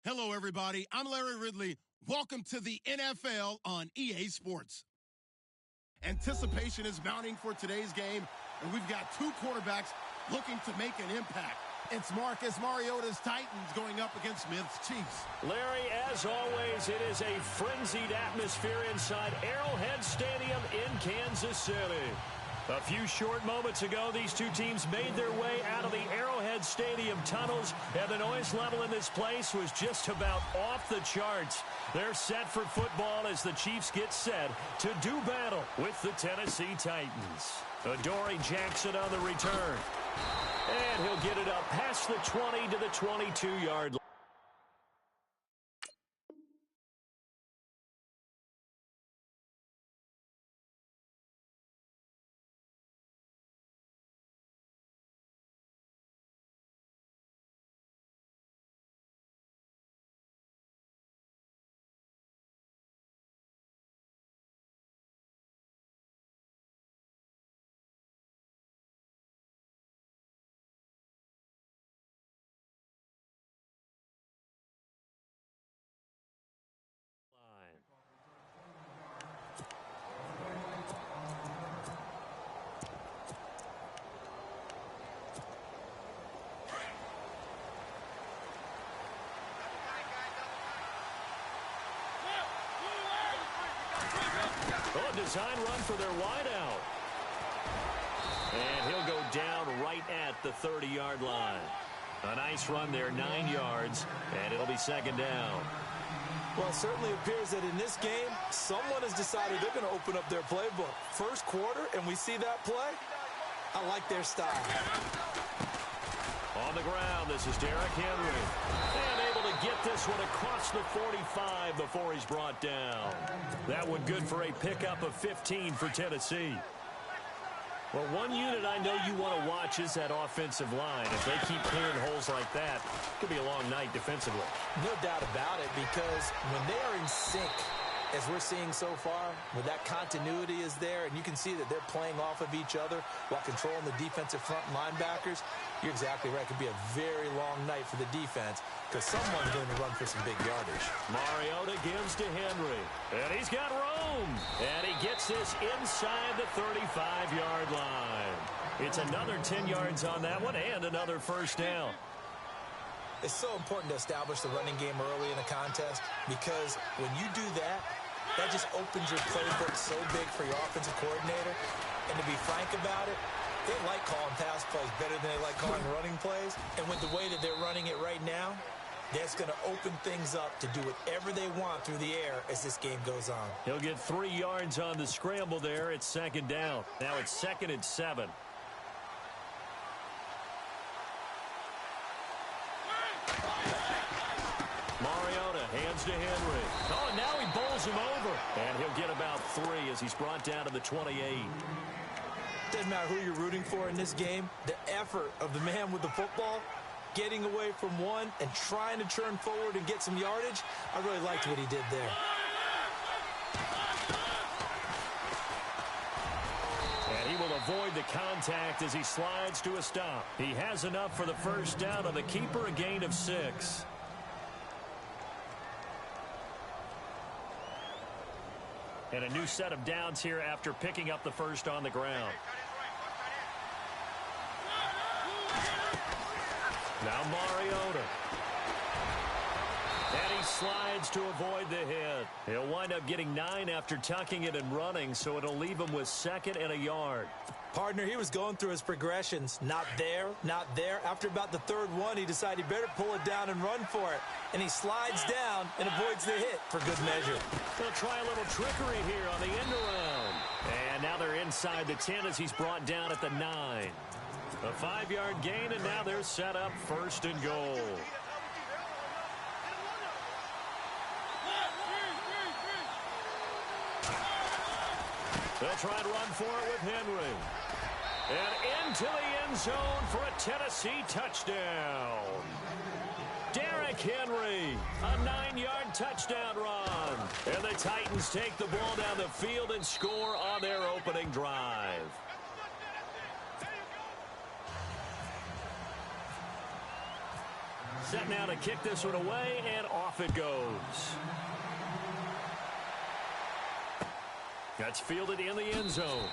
Hello, everybody. I'm Larry Ridley. Welcome to the NFL on EA Sports. Anticipation is mounting for today's game, and we've got two quarterbacks looking to make an impact. It's Marcus Mariota's Titans going up against Smith's Chiefs. Larry, as always, it is a frenzied atmosphere inside Arrowhead Stadium in Kansas City. A few short moments ago, these two teams made their way out of the Arrowhead Stadium tunnels, and the noise level in this place was just about off the charts. They're set for football as the Chiefs get set to do battle with the Tennessee Titans. Adoree Jackson on the return. And he'll get it up past the 20 to the 22-yard line. Design run for their wideout. And he'll go down right at the 30-yard line. A nice run there, 9 yards, and it'll be second down. Well, it certainly appears that in this game, someone has decided they're going to open up their playbook. First quarter, and we see that play. I like their style. On the ground, this is Derrick Henry. And able to get this one across the 45 before he's brought down. That one good for a pickup of 15 for Tennessee. Well, one unit I know you want to watch is that offensive line. If they keep clearing holes like that, it could be a long night defensively. No doubt about it, because when they are in sync, as we're seeing so far, when that continuity is there, and you can see that they're playing off of each other while controlling the defensive front linebackers, you're exactly right. It could be a very long night for the defense because someone's going to run for some big yardage. Mariota gives to Henry, and he's got room. And he gets this inside the 35-yard line. It's another 10 yards on that one and another first down. It's so important to establish the running game early in a contest because when you do that, that just opens your playbook so big for your offensive coordinator. And to be frank about it, they like calling pass plays better than they like calling running plays. And with the way that they're running it right now, that's going to open things up to do whatever they want through the air as this game goes on. He'll get 3 yards on the scramble there. It's second down. Now it's 2nd and 7. Mariota hands to Henry. Oh, and now he bowls him over. And he'll get about 3 as he's brought down to the 28. Doesn't matter who you're rooting for in this game. The effort of the man with the football, getting away from one and trying to turn forward and get some yardage, I really liked what he did there. And he will avoid the contact as he slides to a stop. He has enough for the first down on the keeper, a gain of 6. And a new set of downs here after picking up the first on the ground. Now Mariota. And he slides to avoid the hit. He'll wind up getting 9 after tucking it and running, so it'll leave him with 2nd and a yard. Partner, he was going through his progressions. Not there, not there. After about the 3rd one, he decided he better pull it down and run for it. And he slides down and avoids the hit for good measure. They'll try a little trickery here on the end around. And now they're inside the 10 as he's brought down at the 9. A 5-yard gain, and now they're set up 1st and goal. They'll try and run for it with Henry. And into the end zone for a Tennessee touchdown. Derrick Henry, a 9-yard touchdown run. And the Titans take the ball down the field and score on their opening drive. Set now to kick this one away, and off it goes. That's fielded in the end zone.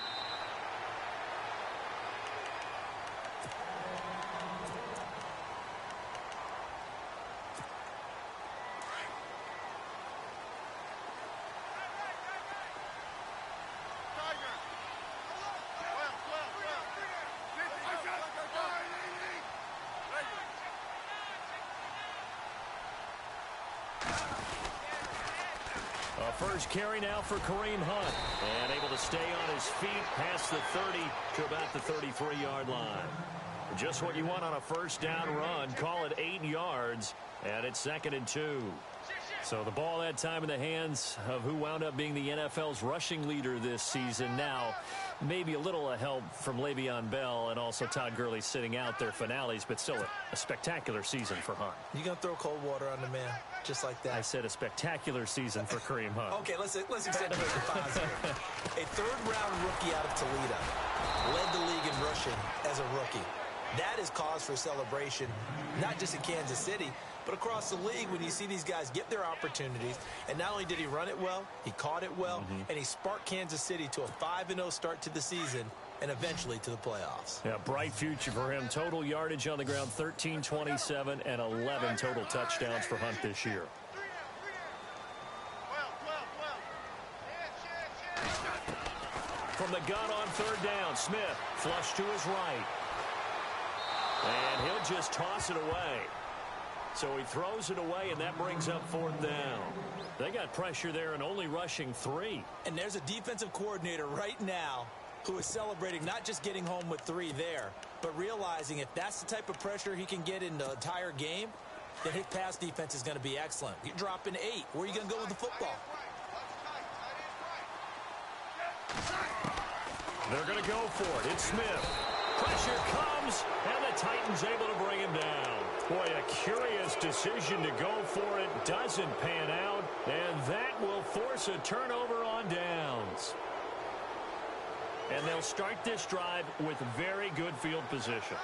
First carry now for Kareem Hunt. And able to stay on his feet past the 30 to about the 33-yard line. Just what you want on a first down run. Call it 8 yards. And it's 2nd and 2. So the ball that time in the hands of who wound up being the NFL's rushing leader this season. Now, maybe a little help from Le'Veon Bell and also Todd Gurley sitting out their finales, but still a spectacular season for Hunt. You going to throw cold water on the man just like that? I said a spectacular season for Kareem Hunt. Okay, let's accentuate the positive. A third-round rookie out of Toledo led the league in rushing as a rookie. That is cause for celebration, not just in Kansas City, but across the league when you see these guys get their opportunities. And not only did he run it well, he caught it well, and he sparked Kansas City to a 5-0 start to the season and eventually to the playoffs. Yeah, bright future for him. Total yardage on the ground, 1327, and 11 total touchdowns for Hunt this year. From the gun on third down, Smith flush to his right. And he'll just toss it away. So he throws it away, and that brings up 4th down. They got pressure there and only rushing 3. And there's a defensive coordinator right now who is celebrating not just getting home with 3 there, but realizing if that's the type of pressure he can get in the entire game, then his pass defense is going to be excellent. You're dropping 8. Where are you going to go with the football? They're going to go for it. It's Smith. Pressure comes, and the Titans able to bring him down. Boy, a curious decision to go for it. Doesn't pan out, and that will force a turnover on downs. And they'll start this drive with very good field position.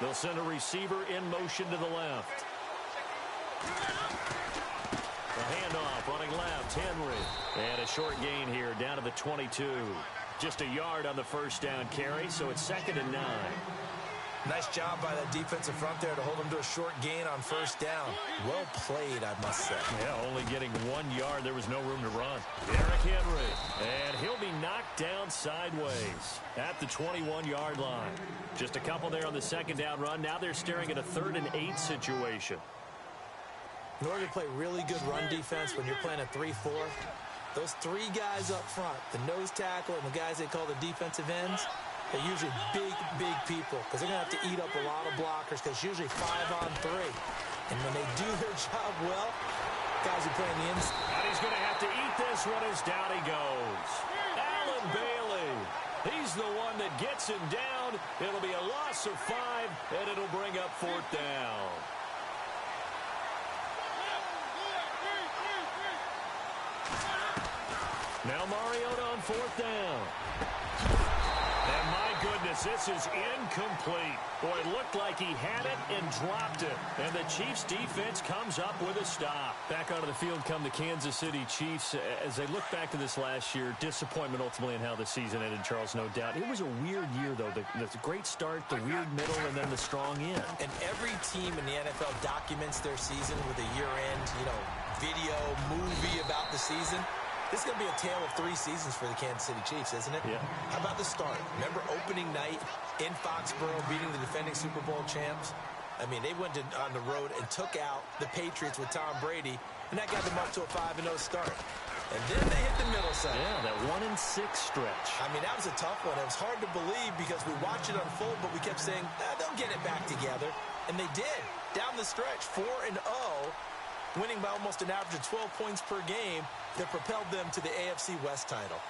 They'll send a receiver in motion to the left. The handoff running left, Henry. And a short gain here down to the 22. Just a yard on the first down carry, so it's 2nd and 9. Nice job by that defensive front there to hold him to a short gain on first down. Well played, I must say. Yeah, only getting 1 yard. There was no room to run. Derrick Henry. And he'll be knocked down sideways at the 21-yard line. Just a couple there on the second down run. Now they're staring at a 3rd and 8 situation. In order to play really good run defense when you're playing a 3-4, those 3 guys up front, the nose tackle and the guys they call the defensive ends, they're usually big people because they're going to have to eat up a lot of blockers because it's usually 5 on 3. And when they do their job well, guys who play in the inside. And he's going to have to eat this one as down he goes. Allen Bailey. He's the one that gets him down. It'll be a loss of 5, and it'll bring up 4th down. Now Mariota on 4th down. And my goodness, this is incomplete. Boy, it looked like he had it and dropped it. And the Chiefs defense comes up with a stop. Back onto the field come the Kansas City Chiefs. As they look back to this last year, disappointment ultimately in how the season ended, Charles, no doubt. It was a weird year, though. The great start, the weird middle, and then the strong end. And every team in the NFL documents their season with a year-end, video, movie about the season. This is going to be a tale of 3 seasons for the Kansas City Chiefs, isn't it? Yeah. How about the start? Remember opening night in Foxborough, beating the defending Super Bowl champs? I mean, they went on the road and took out the Patriots with Tom Brady, and that got them up to a 5-0 start. And then they hit the middle side. Yeah, that 1-6 stretch. I mean, that was a tough one. It was hard to believe because we watched it unfold, but we kept saying, they'll get it back together. And they did. Down the stretch, 4-0. Winning by almost an average of 12 points per game that propelled them to the AFC West title.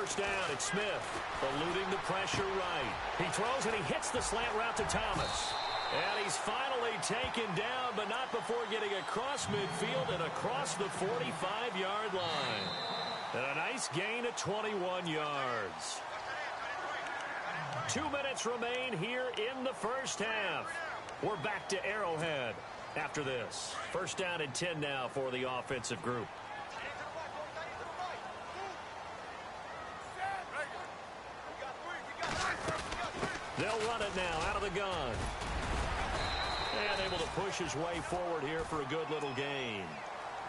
first down. It's Smith eluding the pressure right. He throws and he hits the slant route to Thomas. And he's finally taken down, but not before getting across midfield and across the 45-yard line. And a nice gain of 21 yards. 2 minutes remain here in the first half. We're back to Arrowhead after this. First down and 10 now for the offensive group. They'll run it now out of the gun. And able to push his way forward here for a good little gain.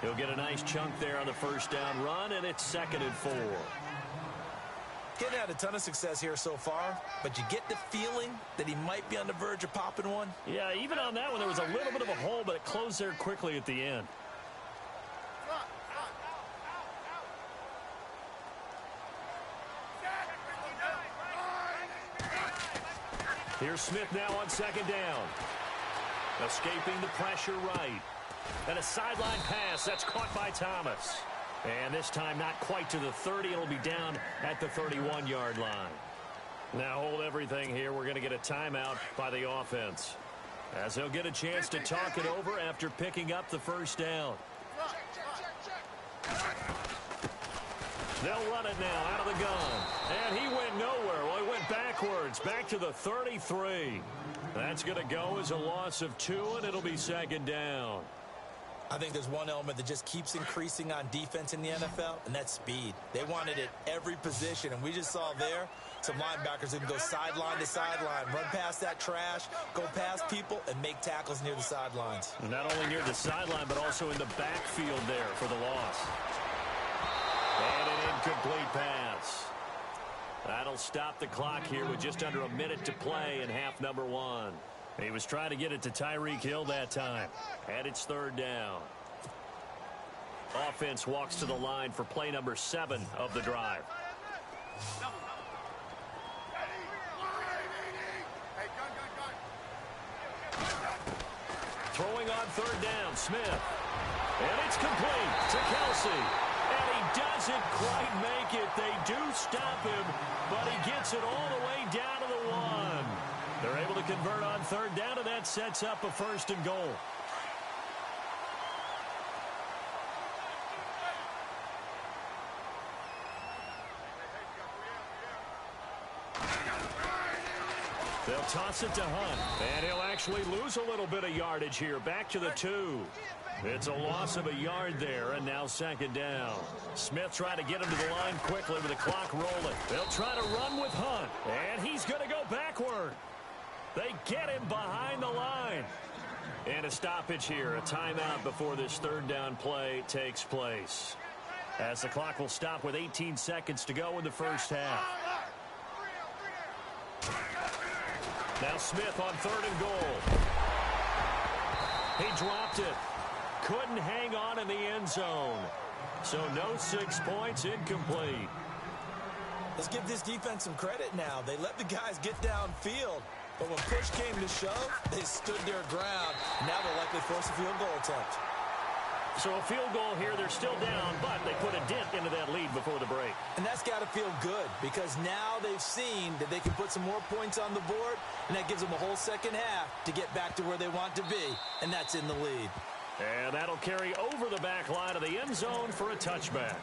He'll get a nice chunk there on the first down run, and it's 2nd and 4. Getting had a ton of success here so far, but you get the feeling that he might be on the verge of popping one. Yeah, even on that one, there was a little bit of a hole, but it closed there quickly at the end. Here's Smith now on 2nd down. Escaping the pressure right. And a sideline pass. That's caught by Thomas. And this time not quite to the 30. It'll be down at the 31-yard line. Now hold everything here. We're going to get a timeout by the offense, as they'll get a chance to talk it over after picking up the first down. They'll run it now out of the gun. And he went nowhere. Well, he went backwards, back to the 33. That's going to go as a loss of 2, and it'll be 2nd down. I think there's one element that just keeps increasing on defense in the NFL, and that's speed. They want it at every position, and we just saw there some linebackers that can go sideline to sideline, run past that trash, go past people, and make tackles near the sidelines. Not only near the sideline, but also in the backfield there for the loss. And an incomplete pass. That'll stop the clock here with just under a minute to play in half number 1. He was trying to get it to Tyreek Hill that time. And it's 3rd down. Offense walks to the line for play number 7 of the drive. Throwing on 3rd down, Smith. And it's complete to Kelsey. And he doesn't quite make it. They do stop him, but he gets it all the way down to the 1. They're able to convert on 3rd down, and that sets up a 1st and goal. They'll toss it to Hunt, and he'll actually lose a little bit of yardage here. Back to the 2. It's a loss of a yard there, and now 2nd down. Smith trying to get him to the line quickly with the clock rolling. They'll try to run with Hunt, and he's going to go backward. They get him behind the line. And a stoppage here, a timeout before this 3rd down play takes place, as the clock will stop with 18 seconds to go in the first half. Now Smith on 3rd and goal. He dropped it. Couldn't hang on in the end zone. So no 6 points, incomplete. Let's give this defense some credit now. They let the guys get downfield. But when push came to shove, they stood their ground. Now they'll likely force a field goal attempt. So a field goal here, they're still down, but they put a dent into that lead before the break. And that's got to feel good, because now they've seen that they can put some more points on the board, and that gives them a whole second half to get back to where they want to be, and that's in the lead. And that'll carry over the back line of the end zone for a touchback.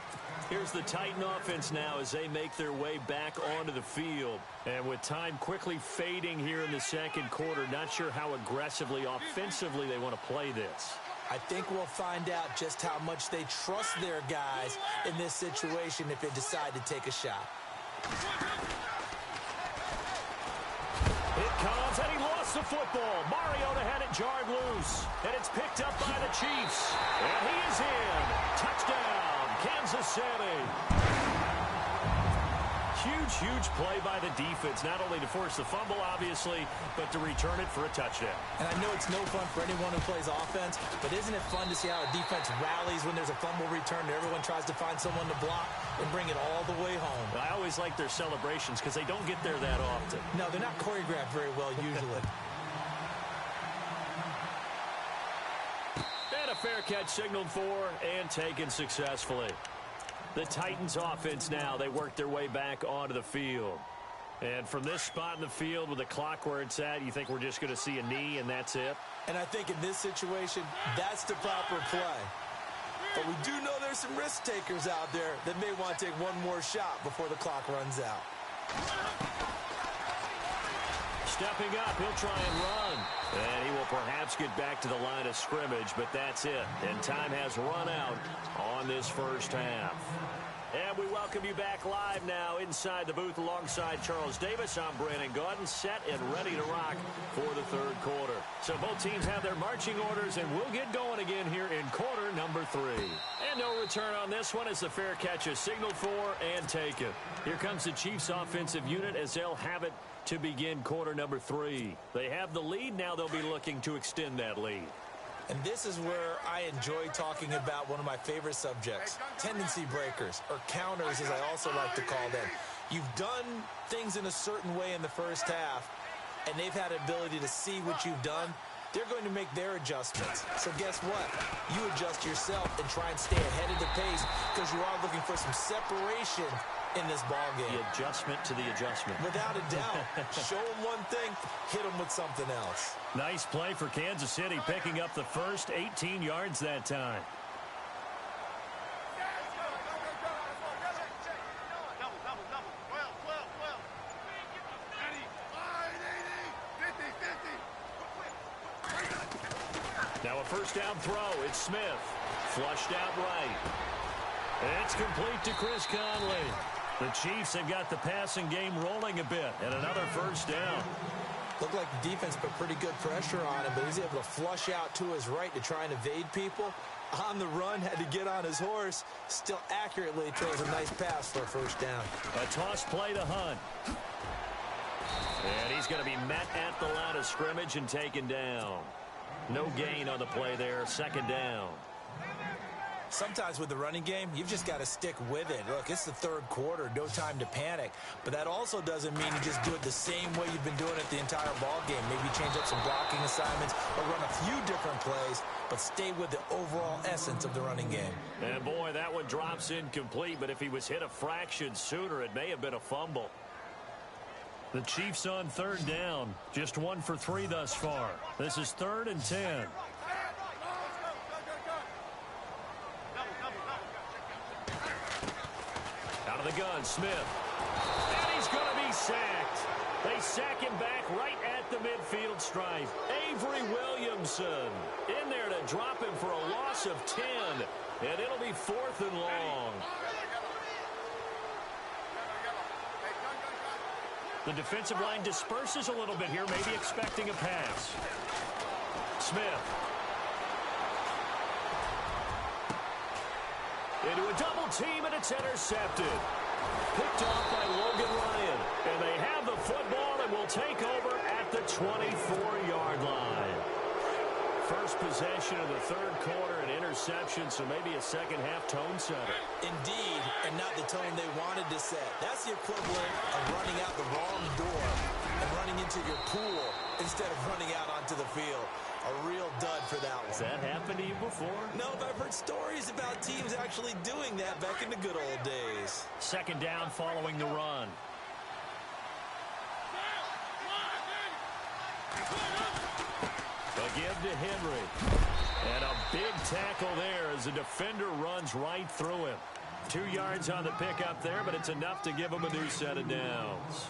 Here's the Titan offense now as they make their way back onto the field. And with time quickly fading here in the 2nd quarter, not sure how aggressively, offensively they want to play this. I think we'll find out just how much they trust their guys in this situation if they decide to take a shot. It comes, and he lost the football. Mariota had it jarred loose, and it's picked up by the Chiefs. And he is in. Touchdown, Kansas City. Huge play by the defense, not only to force the fumble, obviously, but to return it for a touchdown. And I know it's no fun for anyone who plays offense, but isn't it fun to see how a defense rallies when there's a fumble return and everyone tries to find someone to block and bring it all the way home? I always like their celebrations because they don't get there that often. No, they're not choreographed very well usually. And a fair catch signaled for and taken successfully. The Titans offense now, they work their way back onto the field. And from this spot in the field with the clock where it's at, you think we're just going to see a knee and that's it? And I think in this situation, that's the proper play. But we do know there's some risk takers out there that may want to take one more shot before the clock runs out. Stepping up, he'll try and run. And he will perhaps get back to the line of scrimmage, but that's it. And time has run out on this first half. And we welcome you back live now inside the booth alongside Charles Davis. I'm Brandon Gaudin, set and ready to rock for the third quarter. So both teams have their marching orders, and we'll get going again here in quarter number 3. And no return on this one as the fair catch is signaled for and taken. Here comes the Chiefs offensive unit as they'll have it to begin quarter number 3. They have the lead. Now they'll be looking to extend that lead. And this is where I enjoy talking about one of my favorite subjects, tendency breakers, or counters as I also like to call them. You've done things in a certain way in the first half, and they've had an ability to see what you've done. They're going to make their adjustments. So guess what? You adjust yourself and try and stay ahead of the pace because you are looking for some separation in this ball game. The adjustment to the adjustment. Without a doubt. Show them one thing, hit them with something else. Nice play for Kansas City, picking up the first 18 yards that time. Now a first down throw. It's Smith. Flushed out right. It's complete to Chris Conley. The Chiefs have got the passing game rolling a bit, and another first down. Looked like the defense put pretty good pressure on him, but he's able to flush out to his right to try and evade people. On the run, had to get on his horse. Still accurately throws a nice pass for a first down. A toss play to Hunt. And he's going to be met at the line of scrimmage and taken down. No gain on the play there. Second down. Sometimes with the running game, you've just got to stick with it. Look, it's the third quarter, no time to panic. But that also doesn't mean you just do it the same way you've been doing it the entire ball game. Maybe change up some blocking assignments or run a few different plays, but stay with the overall essence of the running game. And boy, that one drops incomplete, but if he was hit a fraction sooner, it may have been a fumble. The Chiefs on third down, just 1 for 3 thus far. This is 3rd and 10. Out of the gun, Smith. And he's going to be sacked. They sack him back right at the midfield stripe. Avery Williamson in there to drop him for a loss of 10. And it'll be 4th and long. The defensive line disperses a little bit here, maybe expecting a pass. Smith. Into a double team, and it's intercepted. Picked off by Logan Ryan. And they have the football and will take over at the 24-yard line. First possession of the third quarter, an interception, so maybe a second-half tone setter. Indeed, and not the tone they wanted to set. That's the equivalent of running out the wrong door and running into your pool instead of running out onto the field. A real dud for that one. Has that happened to you before? No, but I've heard stories about teams actually doing that back in the good old days. Second down following the run. A give to Henry. And a big tackle there as the defender runs right through him. 2 yards on the pickup there, but it's enough to give him a new set of downs.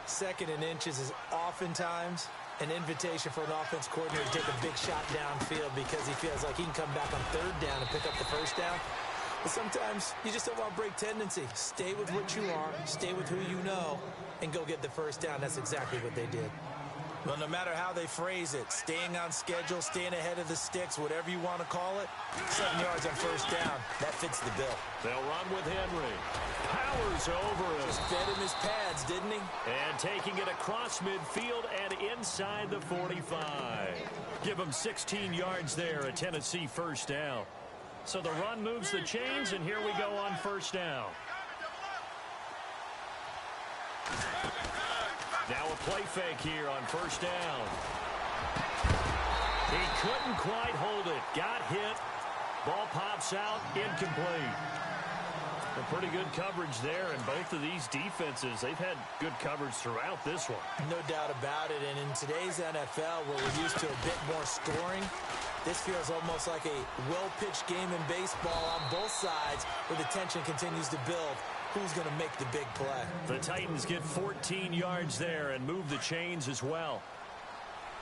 2nd and inches is oftentimes an invitation for an offense coordinator to take a big shot downfield because he feels like he can come back on 3rd down and pick up the first down. But sometimes you just don't want to break tendency. Stay with what you are, stay with who you know, and go get the first down. That's exactly what they did. Well, no matter how they phrase it, staying on schedule, staying ahead of the sticks, whatever you want to call it, 7 yards on first down, that fits the bill. They'll run with Henry. Powers over him. Just fed him his pads, didn't he? And taking it across midfield and inside the 45. Give him 16 yards there, a Tennessee first down. So the run moves the chains, and here we go on first down. Now a play fake here on first down. He couldn't quite hold it. Got hit. Ball pops out. Incomplete. A pretty good coverage there, and both of these defenses, they've had good coverage throughout this one. No doubt about it, and in today's NFL, where we're used to a bit more scoring, this feels almost like a well-pitched game in baseball on both sides where the tension continues to build. Who's going to make the big play? The Titans get 14 yards there and move the chains as well.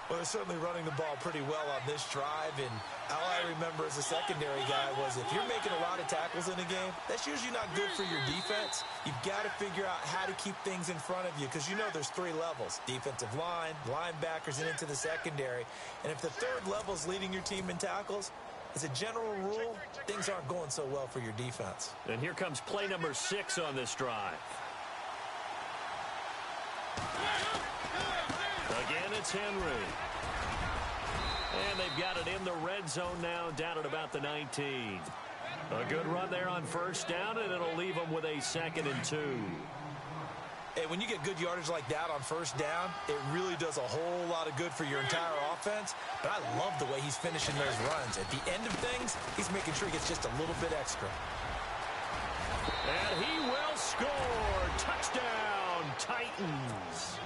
Well, they're certainly running the ball pretty well on this drive, and all I remember as a secondary guy was if you're making a lot of tackles in a game, that's usually not good for your defense. You've got to figure out how to keep things in front of you because you know there's three levels: defensive line, linebackers, and into the secondary. And if the third level is leading your team in tackles, as a general rule, things aren't going so well for your defense. And here comes play number 6 on this drive. Again, it's Henry. And they've got it in the red zone now, down at about the 19. A good run there on first down, and it'll leave them with a 2nd and 2. Hey, when you get good yardage like that on first down, it really does a whole lot of good for your entire offense. But I love the way he's finishing those runs. At the end of things, he's making sure he gets just a little bit extra. And he will score. Touchdown, Titans.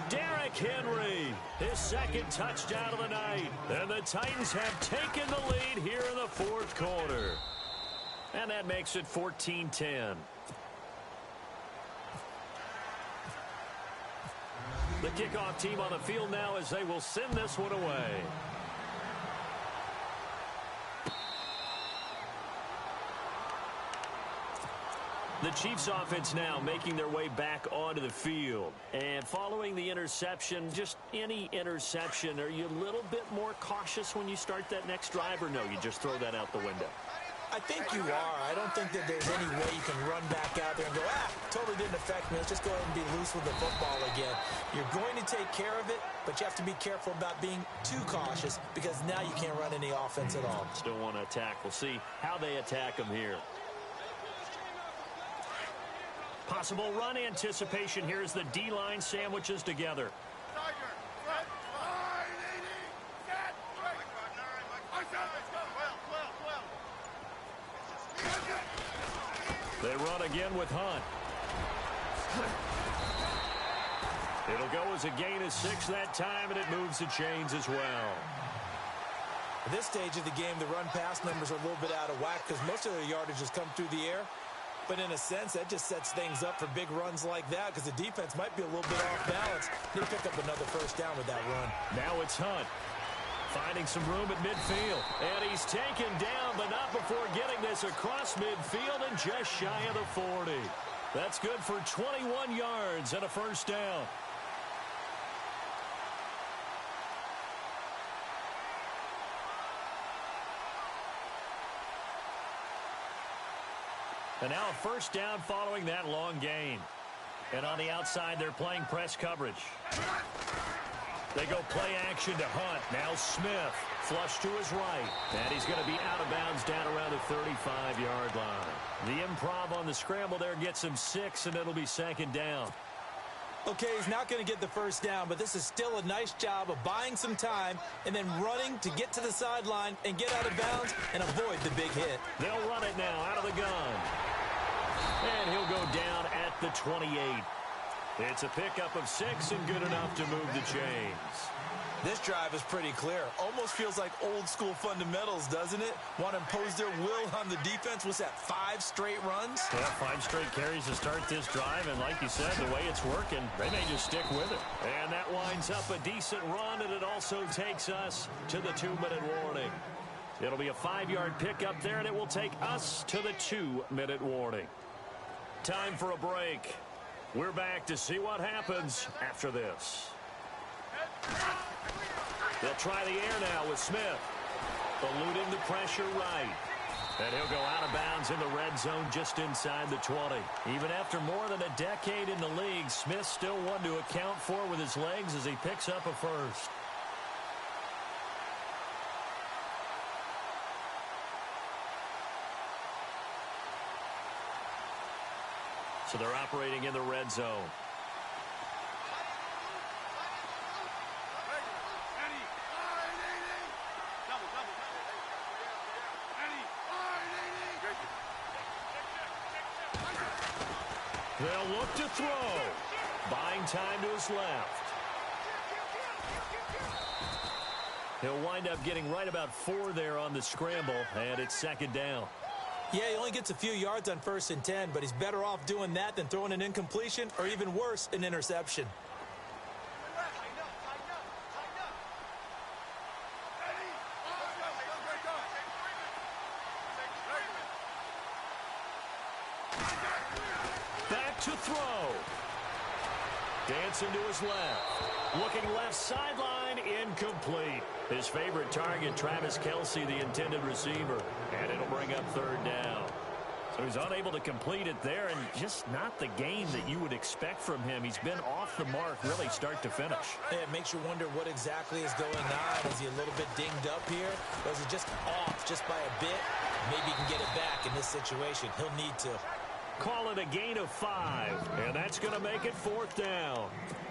Derrick Henry, his 2nd touchdown of the night. And the Titans have taken the lead here in the 4th quarter. And that makes it 14-10. The kickoff team on the field now as they will send this one away. The Chiefs offense now making their way back onto the field. And following the interception, just any interception, are you a little bit more cautious when you start that next drive, or no, you just throw that out the window? I think you are. I don't think that there's any way you can run back out there and go, totally didn't affect me. Let's just go ahead and be loose with the football again. You're going to take care of it, but you have to be careful about being too cautious because now you can't run any offense at all. Still want to attack. We'll see how they attack them here. Possible run anticipation here as the D-line sandwiches together. They run again with Hunt. It'll go as a gain of 6 that time, and it moves the chains as well. At this stage of the game, the run-pass numbers are a little bit out of whack because most of their yardage has come through the air. But in a sense, that just sets things up for big runs like that because the defense might be a little bit off balance. They pick up another first down with that run. Now it's Hunt. Finding some room at midfield. And he's taken down, but not before getting this across midfield and just shy of the 40. That's good for 21 yards and a first down. And now a first down following that long gain. And on the outside, they're playing press coverage. They go play action to Hunt. Now Smith, flush to his right. And he's going to be out of bounds down around the 35-yard line. The improv on the scramble there gets him 6, and it'll be 2nd down. Okay, he's not going to get the first down, but this is still a nice job of buying some time and then running to get to the sideline and get out of bounds and avoid the big hit. They'll run it now out of the gun. And he'll go down at the 28. It's a pickup of 6 and good enough to move the chains. This drive is pretty clear. Almost feels like old school fundamentals, doesn't it? Want to impose their will on the defense. What's that, 5 straight runs? Yeah, 5 straight carries to start this drive. And like you said, the way it's working, they may just stick with it. And that winds up a decent run, and it also takes us to the 2-minute warning. It'll be a 5-yard pickup there, and it will take us to the 2-minute warning. Time for a break. We're back to see what happens after this. They'll try the air now with Smith. Eluding the pressure right. And he'll go out of bounds in the red zone just inside the 20. Even after more than a decade in the league, Smith still one to account for with his legs as he picks up a first. So they're operating in the red zone. They'll look to throw. Buying time to his left. He'll wind up getting right about 4 there on the scramble, and it's second down. Yeah, he only gets a few yards on 1st and 10, but he's better off doing that than throwing an incompletion or even worse, an interception. Back to throw. Dancing to his left. Looking left sideline, incomplete. His favorite target, Travis Kelce, the intended receiver. And it'll bring up 3rd down. So he's unable to complete it there, and just not the game that you would expect from him. He's been off the mark really start to finish. Yeah, it makes you wonder what exactly is going on. Is he a little bit dinged up here? Or is it just off just by a bit? Maybe he can get it back in this situation. He'll need to. Call it a gain of 5, and that's going to make it 4th down.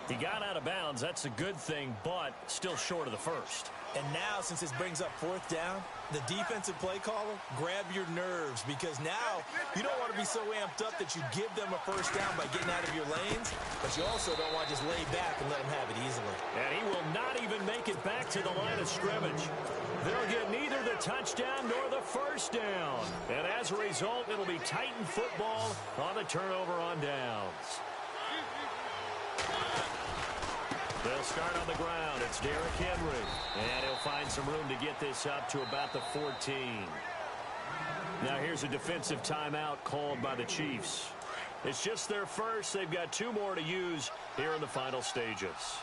He got out of bounds. That's a good thing, but still short of the first. And now, since this brings up 4th down, the defensive play caller, grab your nerves, because now you don't want to be so amped up that you give them a 1st down by getting out of your lanes, but you also don't want to just lay back and let them have it easily. And he will not even make it back to the line of scrimmage. They'll get neither the touchdown nor the 1st down. And as a result, it'll be Titan football on the turnover on downs. They'll start on the ground. It's Derrick Henry. And he'll find some room to get this up to about the 14. Now here's a defensive timeout called by the Chiefs. It's just their first. They've got 2 more to use here in the final stages.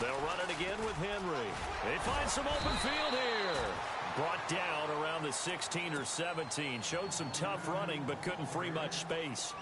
They'll run it again with Henry. They find some open field here. Brought down around the 16 or 17. Showed some tough running, but couldn't free much space.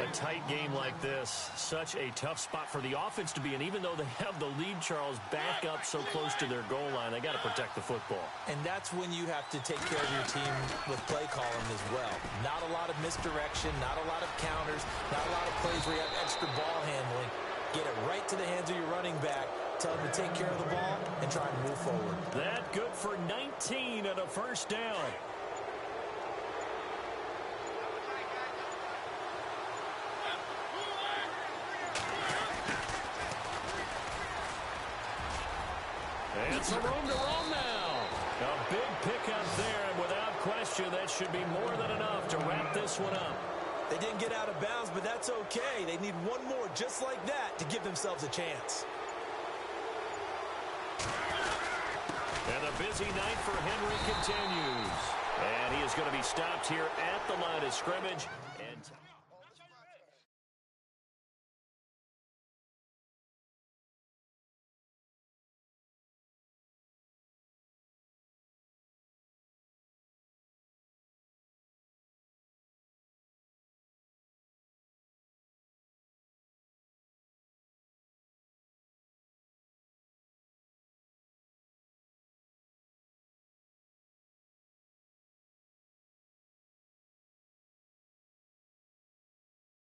A tight game like this, such a tough spot for the offense to be in. Even though they have the lead, Charles, back up so close to their goal line, they got to protect the football. And that's when you have to take care of your team with play calling as well. Not a lot of misdirection, not a lot of counters, not a lot of plays where you have extra ball handling. Get it right to the hands of your running back. Tell him to take care of the ball and try and move forward. That good for 19 and a 1st down. And some room to roam now. A big pickup there, and without question, that should be more than enough to wrap this one up. They didn't get out of bounds, but that's okay. They need one more just like that to give themselves a chance. And the busy night for Henry continues. And he is going to be stopped here at the line of scrimmage.